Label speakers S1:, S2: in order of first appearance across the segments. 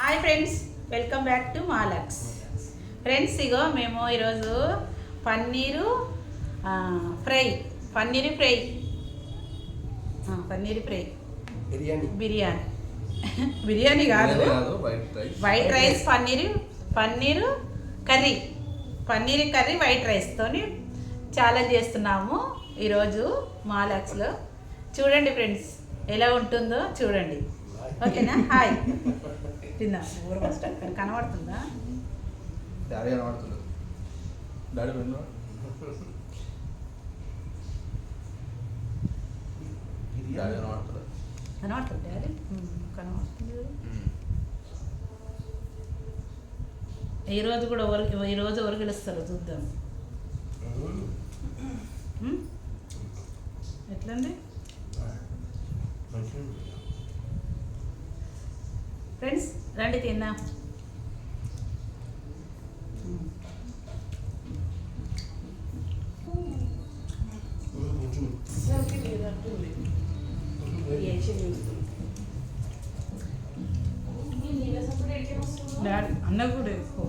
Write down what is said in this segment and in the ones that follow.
S1: Hi friends, welcome back to మాలక్స్. Friends, ఇగో మేము ఈరోజు పన్నీరు ఫ్రై పన్నీరు ఫ్రై బిర్యానీ బిర్యానీ కాదు, white rice paneer curry white రైస్తోని ఛాలెంజ్ చేస్తున్నాము ఈరోజు మాలక్స్లో. చూడండి ఫ్రెండ్స్, ఎలా ఉంటుందో చూడండి. ఓకేనా? హాయ్. తిందా ఊరు ఫస్ట్ కనబడుతుందా?
S2: డాడీ కనబడుతుంది. డాడీ కనబడుతుంది.
S1: డాడీ కనబడుతుంది. ఈరోజు కూడా ఈరోజు ఎవరు గెలుస్తారు చూద్దాం. ఎట్లండి ఫ్రెండ్స్? రండి తిందాం. అన్న కూడా ఎక్కువ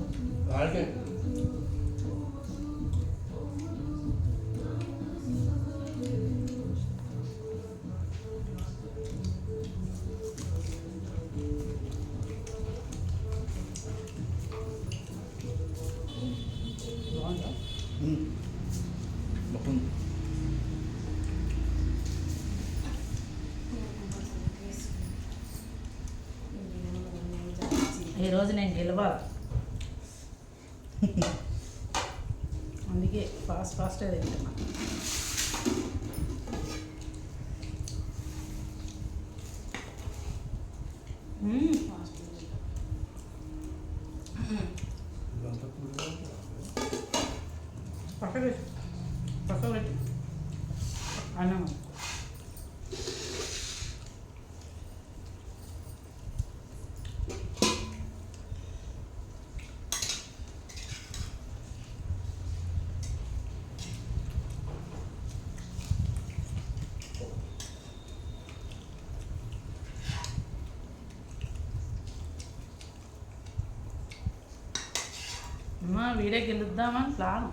S1: ఈరోజు నేను గెలవాలి, అందుకే ఫాస్ట్గా తింటున్నా. పక్క పెట్టి అన్నం వీడే గెలుద్దామని ప్లాన్.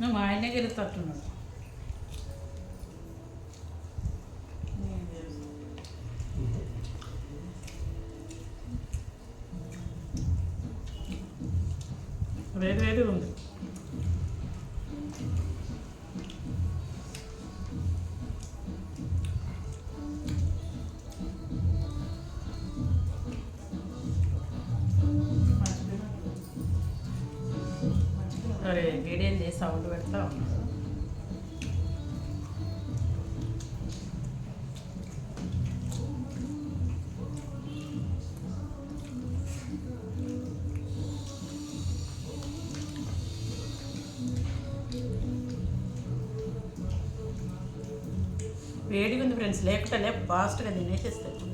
S1: నువ్వు ఆయనే గెలుస్తట్టున్నాడు. వేడి ఉంది. అరే వీడియో చేసి సౌండ్ పెడతా ఉన్నాడు. వేడిగా ఉంది ఫ్రెండ్స్, లేకపోతే ఫాస్ట్గా తినేసేస్తాను.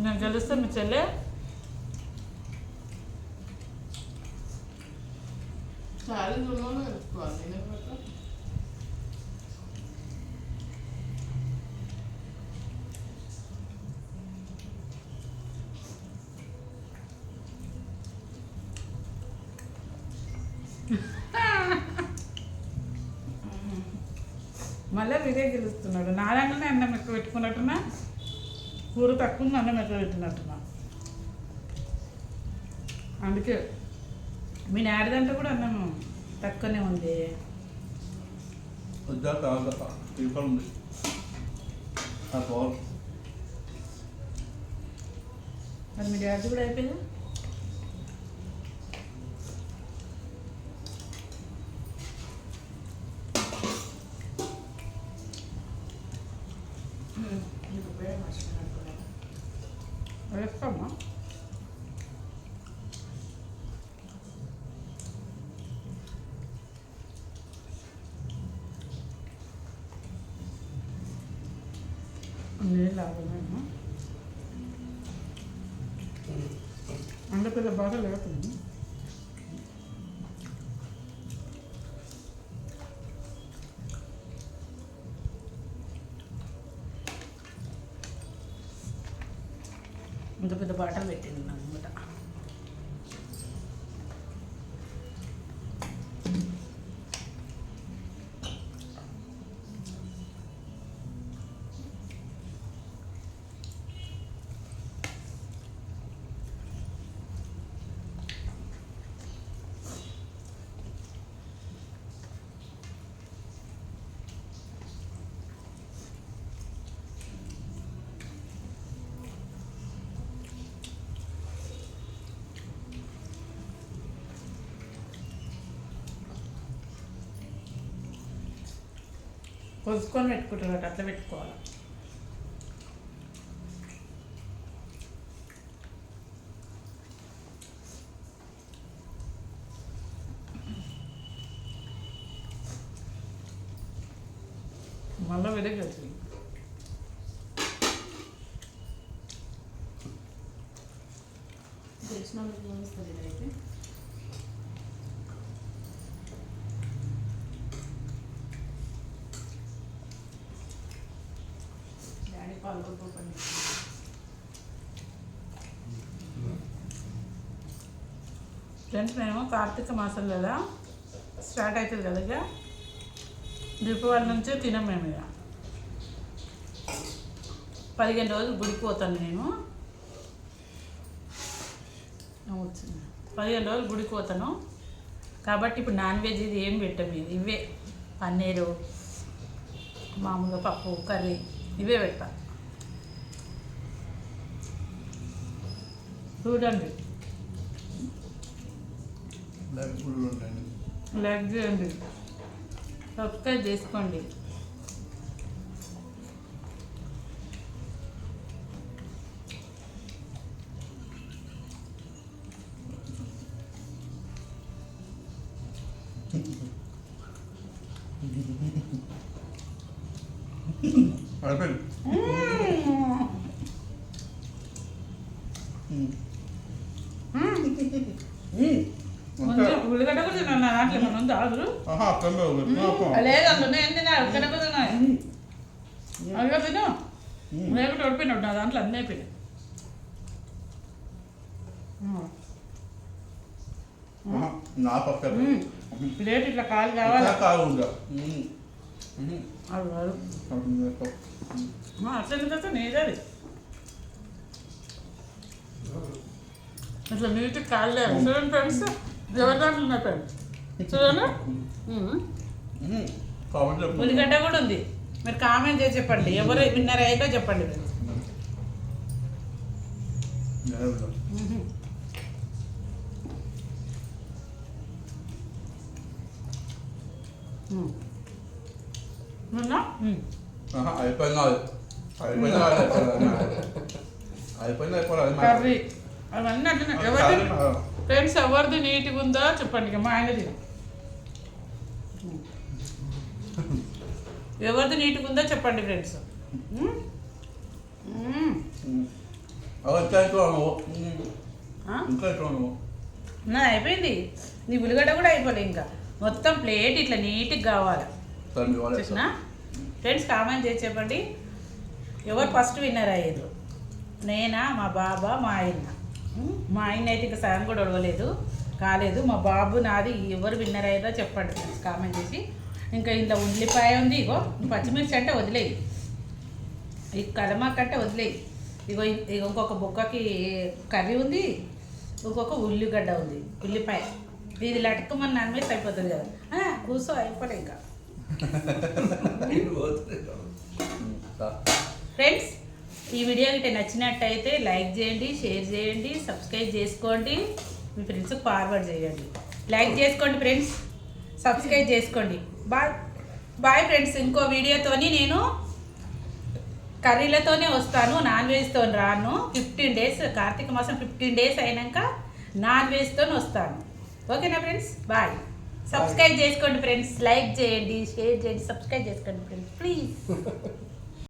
S1: నేను గెలుస్తాను మీ చెల్లె. మళ్ళీ వీడే గెలుస్తున్నాడు. నారాయణనే అన్నం ఎక్కువ పెట్టుకున్నట్టున్నా, కూర తక్కువ ఉంది, అన్నం ఎక్కువ పెట్టినట్టున్నా. అందుకే మీ డాడీదంటే కూడా అన్నం తక్కువనే ఉంది. మరి మీ డాడీ కూడా అయిపోయిందా? వేస్తామా? నీళ్ళు ఆగలేము అంత పెద్ద బాగా లేకుండా ఇంత పెద్ద బాటలు పెట్టింది అనమాట. కొసుకొని పెట్టుకుంటారు అట్లా పెట్టుకోవాలి. మళ్ళీ వెదకి వచ్చింది. తెలిసిన వాళ్ళకి చూపిస్తుంది ఇదైతే. డాడీ పాల్గొట్టుకోండి. ఫ్రెండ్స్ మేము కార్తీక మాసం కదా స్టార్ట్ అవుతుంది కదా, ఇక దీపావళి నుంచే తినం మేము. ఇక 15 రోజులు గుడికి పోతాను నేను. వచ్చింది 15 రోజులు గుడికి పోతాను కాబట్టి ఇప్పుడు నాన్ వెజ్ ఇది ఏం పెట్టాము. ఇవే పన్నీరు, మామూలుగా పప్పు, కర్రీ ఇవే పెడతా. చూడండి, లైక్ చేయండి, సబ్స్క్రైబ్ చేసుకోండి. ఉల్లిగడ్డ కూడా తిన్నా దాంట్లో ఏమన్నా ఉందా? లేదు అందులో ఏం తిన్నా ఉల్లిగడ్డ కూడా తిన్నా. అదిగా తిను, లేకుంటే ఓడిపోయినాడు నా దాంట్లో అన్నీ అయిపోయినాయి. ప్లేట్ ఇట్లా కాలు కావాలి. అట్లా నీదది ఇట్లా నీట్గా కాలు లేదు. చూడండి ఫ్రెండ్స్, ఎవరి దాంట్లో ఉన్నాయి ఫ్రెండ్స్ చూడండి. ఉల్లిగడ్డ కూడా ఉంది. మీరు కామెంట్ చేసి చెప్పండి ఎవరు విన్నర్ అయ్యారో చెప్పండి ఫ్రెండ్స్. కర్రీ అవన్నీ అట్లా ఎవరిది ఫ్రెండ్స్, ఎవరిది నీట్గా ఉందో చెప్పండి. ఇక మా ఆయన తిన ఎవరిది నీట్గా ఉందో చెప్పండి ఫ్రెండ్స్. నా అయిపోయింది, నీ ఉల్లిగడ్డ కూడా అయిపోలే. ఇంకా మొత్తం ప్లేట్ ఇట్లా నీట్గా కావాలి. చూసినా ఫ్రెండ్స్, కామెంట్ చేసి చెప్పండి ఎవరు ఫస్ట్ విన్నర్ అయ్యారు. నేనా, మా బాబా, మా ఆయన. మా ఆయన అయితే ఇంకా సగం కూడా ఒడవలేదు, కాలేదు. మా బాబు, నాది ఎవరు విన్నర్ అయ్యారో చెప్పండి ఫ్రెండ్స్ కామెంట్ చేసి. ఇంకా ఇంట్లో ఉల్లిపాయ ఉంది, ఇగో పచ్చిమిర్చి అంటే వదిలేయి, ఈ కలమాక్ అంటే వదిలేయి. ఇగో ఇంకొక బొక్కకి కర్రీ ఉంది, ఇంకొక ఉల్లిగడ్డ ఉంది, ఉల్లిపాయ. ఇది లటుకమని నాన్ అయిపోతుంది కదా. కూర్చో, అయిపోలే ఇంకా. ఫ్రెండ్స్, ఈ వీడియో గిట్ట నచ్చినట్టయితే లైక్ చేయండి, షేర్ చేయండి, సబ్స్క్రైబ్ చేసుకోండి, మీ ఫ్రెండ్స్కి ఫార్వర్డ్ చేయండి. లైక్ చేసుకోండి ఫ్రెండ్స్, సబ్స్క్రైబ్ చేసుకోండి. Bye bye friends. ఇంకో వీడియోతోని నేను కర్రీలతోనే వస్తాను, నాన్ వెజ్తో రాను. 15 డేస్, కార్తీక మాసం 15 డేస్ అయినాక నాన్ వెజ్తో వస్తాను. ఓకేనా ఫ్రెండ్స్? బాయ్. సబ్స్క్రైబ్ చేసుకోండి ఫ్రెండ్స్, లైక్ చేయండి, షేర్ చేయండి, సబ్స్క్రైబ్ చేసుకోండి ఫ్రెండ్స్ ప్లీజ్.